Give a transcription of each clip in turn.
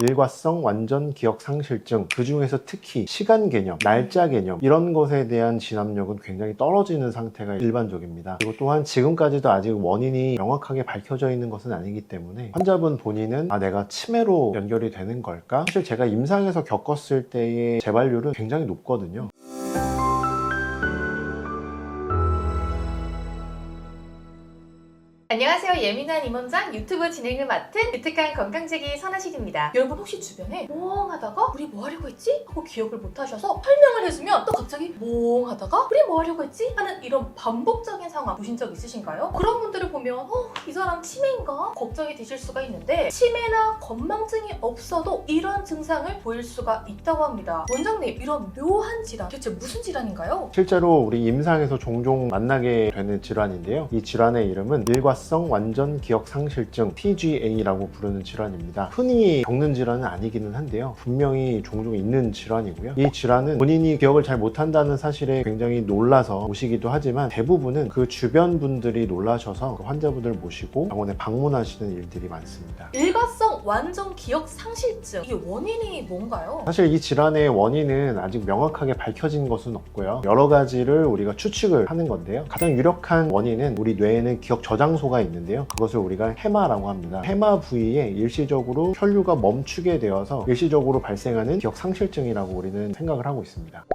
일과성 완전 기억 상실증, 그 중에서 특히 시간 개념, 날짜 개념 이런 것에 대한 진압력은 굉장히 떨어지는 상태가 일반적입니다. 그리고 또한 지금까지도 아직 원인이 명확하게 밝혀져 있는 것은 아니기 때문에 환자분 본인은 내가 치매로 연결이 되는 걸까? 사실 제가 임상에서 겪었을 때의 재발률은 굉장히 높거든요. 안녕하세요. 예민한 임원장 유튜브 진행을 맡은 유특한 건강재기 선아실입니다. 여러분 혹시 주변에 멍하다가 우리 뭐 하려고 했지? 하고 기억을 못 하셔서 설명을 해주면 또 갑자기 멍하다가 우리 뭐 하려고 했지? 하는 이런 반복적인 상황 보신 적 있으신가요? 그런 분들을 보면 이 사람 치매인가? 걱정이 되실 수가 있는데 치매나 건망증이 없어도 이런 증상을 보일 수가 있다고 합니다. 원장님, 이런 묘한 질환 대체 무슨 질환인가요? 실제로 우리 임상에서 종종 만나게 되는 질환인데요. 이 질환의 이름은 일과성 완전 기억 상실증 TGA라고 부르는 질환입니다. 흔히 겪는 질환은 아니기는 한데요. 분명히 종종 있는 질환이고요. 이 질환은 본인이 기억을 잘 못한다는 사실에 굉장히 놀라서 오시기도 하지만 대부분은 그 주변 분들이 놀라셔서 그 환자분들 모시고 병원에 방문하시는 일들이 많습니다. 일과성 완전 기억 상실증, 이게 원인이 뭔가요? 사실 이 질환의 원인은 아직 명확하게 밝혀진 것은 없고요. 여러 가지를 우리가 추측을 하는 건데요. 가장 유력한 원인은 우리 뇌에는 기억 저장소가 있는데요. 그것을 우리가 해마라고 합니다. 해마 부위에 일시적으로 혈류가 멈추게 되어서 일시적으로 발생하는 기억 상실증이라고 우리는 생각을 하고 있습니다.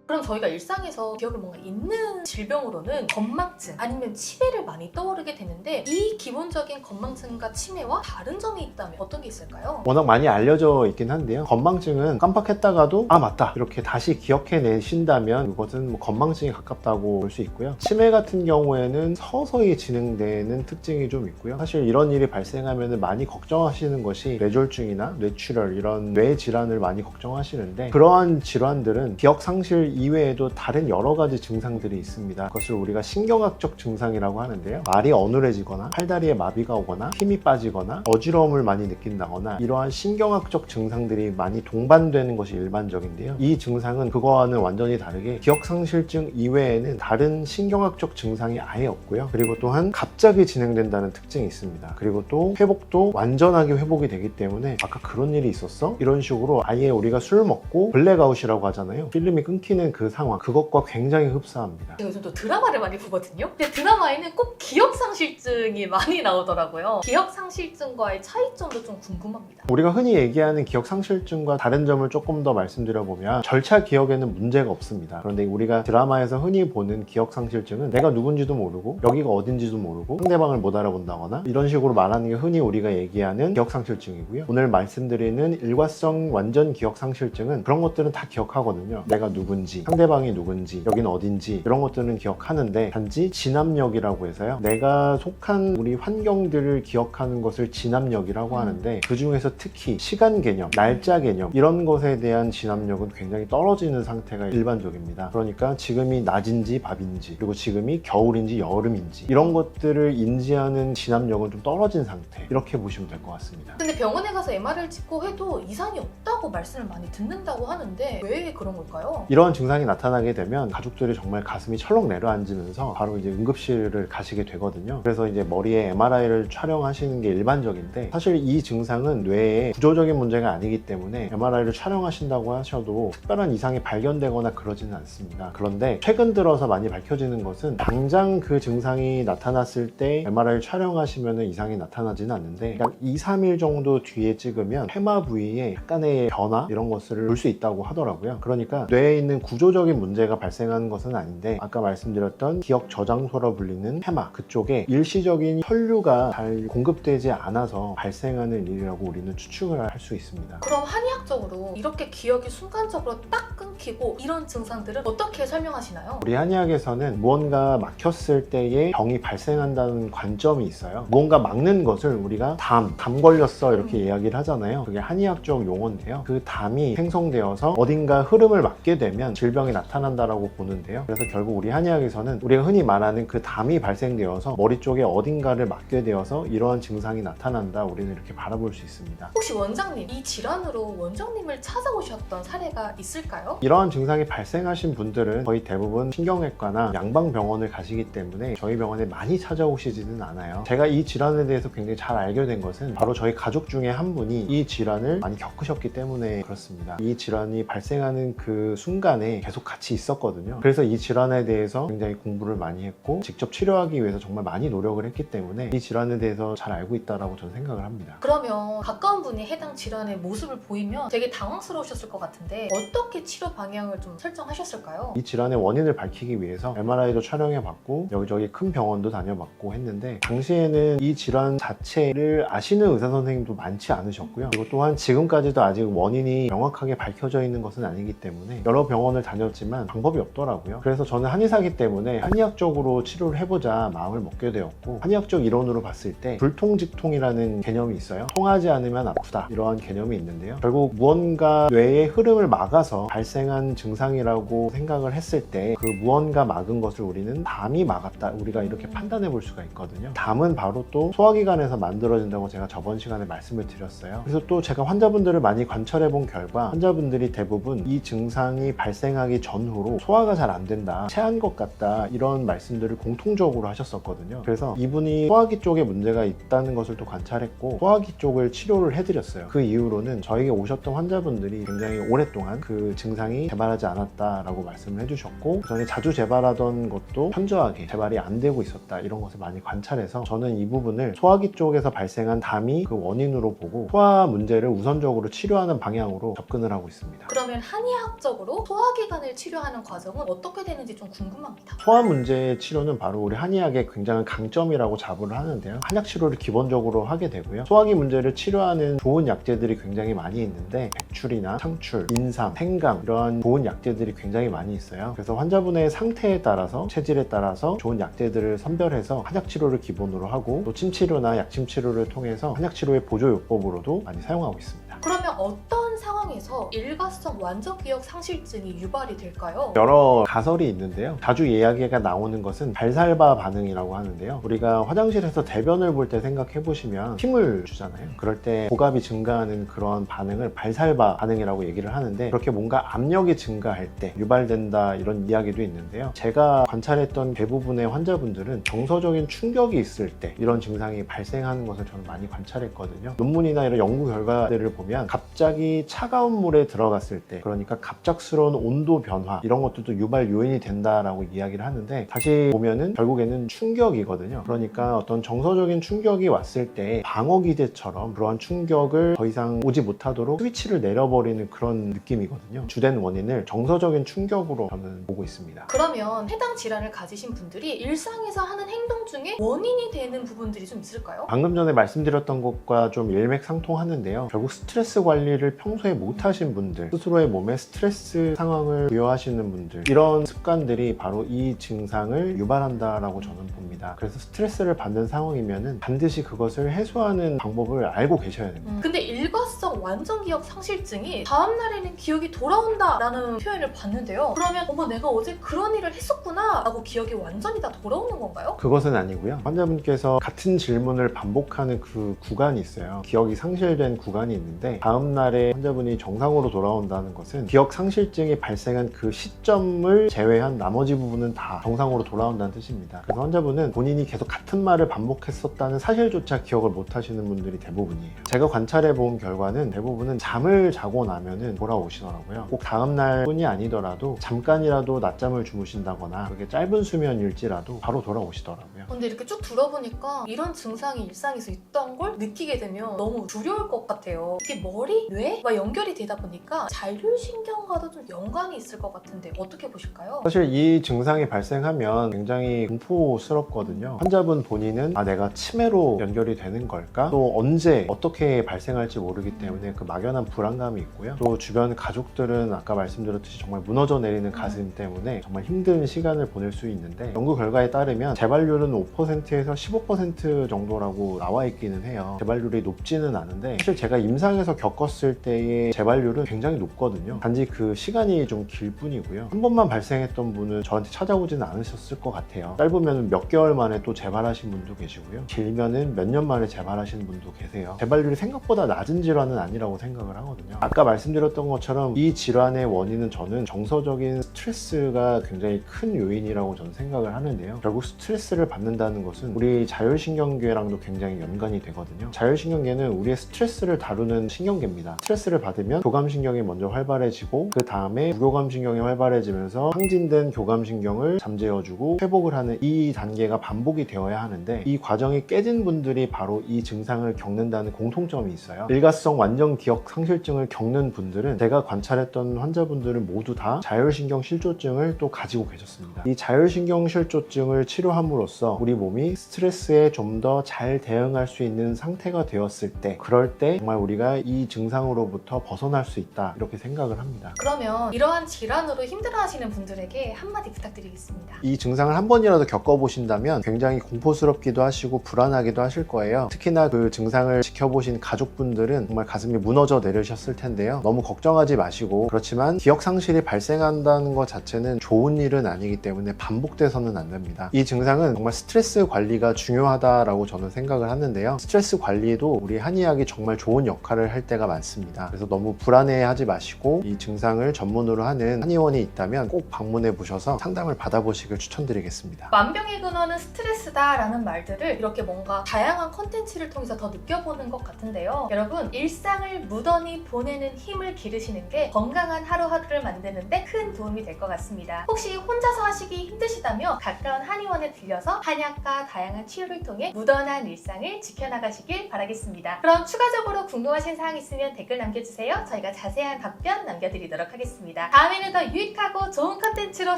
그럼 저희가 일상에서 기억을 뭔가 잊는 질병으로는 건망증 아니면 치매를 많이 떠오르게 되는데 이 기본적인 건망증과 치매와 다른 점이 있다면 어떤 게 있을까요? 워낙 많이 알려져 있긴 한데요. 건망증은 깜빡했다가도 맞다 이렇게 다시 기억해내신다면 그것은 건망증에 가깝다고 볼 수 있고요. 치매 같은 경우에는 서서히 진행되는 특징이 좀 있고요. 사실 이런 일이 발생하면 많이 걱정하시는 것이 뇌졸중이나 뇌출혈 이런 뇌 질환을 많이 걱정하시는데 그러한 질환들은 기억 상실 이외에도 다른 여러 가지 증상들이 있습니다. 그것을 우리가 신경학적 증상이라고 하는데요. 말이 어눌해지거나 팔다리에 마비가 오거나 힘이 빠지거나 어지러움을 많이 느낀다거나 이러한 신경학적 증상들이 많이 동반되는 것이 일반적인데요. 이 증상은 그거와는 완전히 다르게 기억상실증 이외에는 다른 신경학적 증상이 아예 없고요. 그리고 또한 갑자기 진행된다는 특징이 있습니다. 그리고 또 회복도 완전하게 회복이 되기 때문에 아까 그런 일이 있었어? 이런 식으로 아예 우리가 술 먹고 블랙아웃이라고 하잖아요. 필름이 끊기는 그 상황, 그것과 굉장히 흡사합니다. 제가 요즘 또 드라마를 많이 보거든요. 근데 드라마에는 꼭 기억상실증이 많이 나오더라고요. 기억상실증과의 차이점도 좀 궁금합니다. 우리가 흔히 얘기하는 기억상실증과 다른 점을 조금 더 말씀드려보면 절차 기억에는 문제가 없습니다. 그런데 우리가 드라마에서 흔히 보는 기억상실증은 내가 누군지도 모르고 여기가 어딘지도 모르고 상대방을 못 알아본다거나 이런 식으로 말하는 게 흔히 우리가 얘기하는 기억상실증이고요. 오늘 말씀드리는 일과성 완전 기억상실증은 그런 것들은 다 기억하거든요. 내가 누군지, 상대방이 누군지, 여기는 어딘지 이런 것들은 기억하는데 단지 진압력이라고 해서요. 내가 속한 우리 환경들을 기억하는 것을 진압력이라고 하는데 그 중에서 특히 시간 개념, 날짜 개념 이런 것에 대한 진압력은 굉장히 떨어지는 상태가 일반적입니다. 그러니까 지금이 낮인지 밤인지 그리고 지금이 겨울인지 여름인지 이런 것들을 인지하는 진압력은 좀 떨어진 상태 이렇게 보시면 될 것 같습니다. 근데 병원에 가서 MR을 찍고 해도 이상이 없다고 말씀을 많이 듣는다고 하는데 왜 그런 걸까요? 이런 증상이 나타나게 되면 가족들이 정말 가슴이 철렁 내려앉으면서 바로 이제 응급실을 가시게 되거든요. 그래서 이제 머리에 MRI를 촬영하시는 게 일반적인데 사실 이 증상은 뇌에 구조적인 문제가 아니기 때문에 MRI를 촬영하신다고 하셔도 특별한 이상이 발견되거나 그러지는 않습니다. 그런데 최근 들어서 많이 밝혀지는 것은 당장 그 증상이 나타났을 때 MRI를 촬영하시면 이상이 나타나지는 않는데 약 2, 3일 정도 뒤에 찍으면 해마 부위에 약간의 변화 이런 것을 볼 수 있다고 하더라고요. 그러니까 뇌에 있는 구조적인 문제가 발생하는 것은 아닌데 아까 말씀드렸던 기억 저장소라 불리는 해마 그쪽에 일시적인 혈류가 잘 공급되지 않아서 발생하는 일이라고 우리는 추측을 할 수 있습니다. 그럼 한의학적으로 이렇게 기억이 순간적으로 딱 끊기고 이런 증상들은 어떻게 설명하시나요? 우리 한의학에서는 무언가 막혔을 때에 병이 발생한다는 관점이 있어요. 무언가 막는 것을 우리가 담 걸렸어 이렇게 이야기를 하잖아요. 그게 한의학적 용어인데요. 그 담이 생성되어서 어딘가 흐름을 막게 되면 질병이 나타난다라고 보는데요. 그래서 결국 우리 한의학에서는 우리가 흔히 말하는 그 담이 발생되어서 머리 쪽에 어딘가를 맞게 되어서 이러한 증상이 나타난다, 우리는 이렇게 바라볼 수 있습니다. 혹시 원장님, 이 질환으로 원장님을 찾아오셨던 사례가 있을까요? 이러한 증상이 발생하신 분들은 거의 대부분 신경외과나 양방병원을 가시기 때문에 저희 병원에 많이 찾아오시지는 않아요. 제가 이 질환에 대해서 굉장히 잘 알게 된 것은 바로 저희 가족 중에 한 분이 이 질환을 많이 겪으셨기 때문에 그렇습니다. 이 질환이 발생하는 그 순간에 계속 같이 있었거든요. 그래서 이 질환에 대해서 굉장히 공부를 많이 했고 직접 치료하기 위해서 정말 많이 노력을 했기 때문에 이 질환에 대해서 잘 알고 있다고 저는 생각을 합니다. 그러면 가까운 분이 해당 질환의 모습을 보이면 되게 당황스러우셨을 것 같은데 어떻게 치료 방향을 좀 설정하셨을까요? 이 질환의 원인을 밝히기 위해서 MRI도 촬영해봤고 여기저기 큰 병원도 다녀봤고 했는데, 당시에는 이 질환 자체를 아시는 의사 선생님도 많지 않으셨고요. 그리고 또한 지금까지도 아직 원인이 명확하게 밝혀져 있는 것은 아니기 때문에 여러 병원을 다녔지만 방법이 없더라고요. 그래서 저는 한의사기 때문에 한의학적으로 치료를 해보자 마음을 먹게 되었고, 한의학적 이론으로 봤을 때 불통직통이라는 개념이 있어요. 통하지 않으면 아프다, 이러한 개념이 있는데요. 결국 무언가 뇌의 흐름을 막아서 발생한 증상이라고 생각을 했을 때 그 무언가 막은 것을 우리는 담이 막았다, 우리가 이렇게 판단해 볼 수가 있거든요. 담은 바로 또 소화기관에서 만들어진다고 제가 저번 시간에 말씀을 드렸어요. 그래서 또 제가 환자분들을 많이 관찰해 본 결과 환자분들이 대부분 이 증상이 발생하기 전후로 소화가 잘 안 된다, 체한 것 같다, 이런 말씀들을 공통적으로 하셨었거든요. 그래서 이분이 소화기 쪽에 문제가 있다는 것을 또 관찰했고 소화기 쪽을 치료를 해드렸어요. 그 이후로는 저에게 오셨던 환자분들이 굉장히 오랫동안 그 증상이 재발하지 않았다라고 말씀을 해주셨고, 전에 자주 재발하던 것도 현저하게 재발이 안 되고 있었다, 이런 것을 많이 관찰해서 저는 이 부분을 소화기 쪽에서 발생한 담이 그 원인으로 보고 소화 문제를 우선적으로 치료하는 방향으로 접근을 하고 있습니다. 그러면 한의학적으로 소화기관을 치료하는 과정은 어떻게 되는지 좀 궁금합니다. 소화 문제의 치료는 바로 우리 한의학의 굉장한 강점이라고 자부를 하는데요. 한약 치료를 기본적으로 하게 되고요. 소화기 문제를 치료하는 좋은 약재들이 굉장히 많이 있는데 백출이나 상출, 인삼, 생강, 이러한 좋은 약재들이 굉장히 많이 있어요. 그래서 환자분의 상태에 따라서, 체질에 따라서 좋은 약재들을 선별해서 한약 치료를 기본으로 하고, 또 침치료나 약침 치료를 통해서 한약 치료의 보조요법으로도 많이 사용하고 있습니다. 그러면 어떤 상황에서 일가성 완전기억 상실증이 유발이 될까요? 여러 가설이 있는데요. 자주 이야기가 나오는 것은 발살바 반응이라고 하는데요. 우리가 화장실에서 대변을 볼 때 생각해 보시면 힘을 주잖아요. 그럴 때 복압이 증가하는 그런 반응을 발살바 반응이라고 얘기를 하는데, 그렇게 뭔가 압력이 증가할 때 유발된다, 이런 이야기도 있는데요. 제가 관찰했던 대부분의 환자분들은 정서적인 충격이 있을 때 이런 증상이 발생하는 것을 저는 많이 관찰했거든요. 논문이나 이런 연구 결과들을 보면 갑자기 차가운 물에 들어갔을 때, 그러니까 갑작스러운 온도 변화, 이런 것들도 유발 요인이 된다라고 이야기를 하는데, 다시 보면은 결국에는 충격이거든요. 그러니까 어떤 정서적인 충격이 왔을 때 방어기제처럼 그러한 충격을 더 이상 오지 못하도록 스위치를 내려버리는 그런 느낌이거든요. 주된 원인을 정서적인 충격으로 저는 보고 있습니다. 그러면 해당 질환을 가지신 분들이 일상에서 하는 행동 중에 원인이 되는 부분들이 좀 있을까요? 방금 전에 말씀드렸던 것과 좀 일맥상통하는데요. 결국 스트레스 관리를 평소에 못하신 분들, 스스로의 몸에 스트레스 상황을 부여하시는 분들, 이런 습관들이 바로 이 증상을 유발한다라고 저는 봅니다. 그래서 스트레스를 받는 상황이면은 반드시 그것을 해소하는 방법을 알고 계셔야 됩니다. 근데 일과성 완전기억 상실증이 다음날에는 기억이 돌아온다라는 표현을 봤는데요. 그러면 어머, 내가 어제 그런 일을 했었구나 라고 기억이 완전히 다 돌아오는 건가요? 그것은 아니고요. 환자분께서 같은 질문을 반복하는 그 구간이 있어요. 기억이 상실된 구간이 있는데, 다음날에 환자분이 정상으로 돌아온다는 것은 기억 상실증이 발생한 그 시점을 제외한 나머지 부분은 다 정상으로 돌아온다는 뜻입니다. 그래서 환자분은 본인이 계속 같은 말을 반복했었다는 사실조차 기억을 못 하시는 분들이 대부분이에요. 제가 관찰해 본 결과는 대부분은 잠을 자고 나면은 돌아오시더라고요. 꼭 다음날 뿐이 아니더라도 잠깐이라도 낮잠을 주무신다거나 그게 짧은 수면일지라도 바로 돌아오시더라고요. 근데 이렇게 쭉 들어보니까 이런 증상이 일상에서 있던 걸 느끼게 되면 너무 두려울 것 같아요. 이게 머리, 뇌와 연결이 되다 보니까 잔류신경과도 좀 연관이 있을 것 같은데 어떻게 보실까요? 사실 이 증상이 발생하면 굉장히 공포스럽거든요. 환자분 본인은 내가 치매로 연결이 되는 걸까? 또 언제 어떻게 발생할지 모르기 때문에 그 막연한 불안감이 있고요. 또 주변 가족들은 아까 말씀드렸듯이 정말 무너져 내리는 가슴 때문에 정말 힘든 시간을 보낼 수 있는데, 연구 결과에 따르면 재발률은 5%에서 15% 정도라고 나와 있기는 해요. 재발률이 높지는 않은데 사실 제가 임상에서 겪었을 때의 재발률은 굉장히 높거든요. 단지 그 시간이 좀 길 뿐이고요. 한 번만 발생했던 분은 저한테 찾아오지는 않으셨을 것 같아요. 짧으면 몇 개월 만에 또 재발하신 분도 계시고요. 길면은 몇 년 만에 재발하시는 분도 계세요. 재발률이 생각보다 낮은 질환은 아니라고 생각을 하거든요. 아까 말씀드렸던 것처럼 이 질환의 원인은 저는 정서적인 스트레스가 굉장히 큰 요인이라고 저는 생각을 하는데요. 결국 스트레스를 받는다는 것은 우리 자율신경계랑도 굉장히 연관이 되거든요. 자율신경계는 우리의 스트레스를 다루는 신경계입니다. 스트레스를 받으면 교감신경이 먼저 활발해지고 그 다음에 부교감신경이 활발해지면서 항진된 교감신경을 잠재워주고 회복을 하는 이 단계가 반복이 되어야 하는데, 이 과정이 깨진 분들이 바로 이 증상을 겪는다는 공통점이 있어요. 일가성 완전 기억 상실증을 겪는 분들은 제가 관찰했던 환자분들은 모두 다 자율신경 실조증을 또 가지고 계셨습니다. 이 자율신경 실조증을 치료함으로써 우리 몸이 스트레스에 좀 더 잘 대응할 수 있는 상태가 되었을 때, 그럴 때 정말 우리가 이 증상으로부터 벗어날 수 있다, 이렇게 생각을 합니다. 그러면 이러한 질환으로 힘들어하시는 분들에게 한마디 부탁드리겠습니다. 이 증상을 한 번이라도 겪어보신다면 굉장히 공포스럽기도 하시고 불안하기도 하실 거예요. 특히나 그 증상을 지켜보신 가족분들은 정말 가슴이 무너져 내리셨을 텐데요. 너무 걱정하지 마시고, 그렇지만 기억 상실이 발생한다는 것 자체는 좋은 일은 아니기 때문에 반복돼서는 안 됩니다. 이 증상은 정말 스트레스 관리가 중요하다라고 저는 생각을 하는데요. 스트레스 관리에도 우리 한의학이 정말 좋은 역할을 할 때가 많습니다. 그래서 너무 불안해하지 마시고, 이 증상을 전문으로 하는 한의원이 있다면 꼭 방문해 보셔서 상담을 받아보시길 추천드리겠습니다. 만병의 근원은 스트레스다라는 말들을 이렇게 뭔가 다양한 컨텐츠를 통해서 더 느껴보는 것 같은데요. 여러분, 일상을 무던히 보내는 힘을 기르시는 게 건강한 하루하루를 만드는 데 큰 도움이 될 것 같습니다. 혹시 혼자서 하시기 힘드시다면 가까운 한의원에 들려서 한약과 다양한 치료를 통해 무던한 일상을 지켜나가시길 바라겠습니다. 그럼 추가적으로 궁금하신 사항 있으면 댓글 남겨주세요. 저희가 자세한 답변 남겨드리도록 하겠습니다. 다음에는 더 유익하고 좋은 컨텐츠로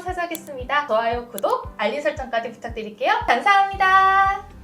찾아오겠습니다. 좋아요, 구독, 알림 설정까지 부탁드릴게요. 감사합니다.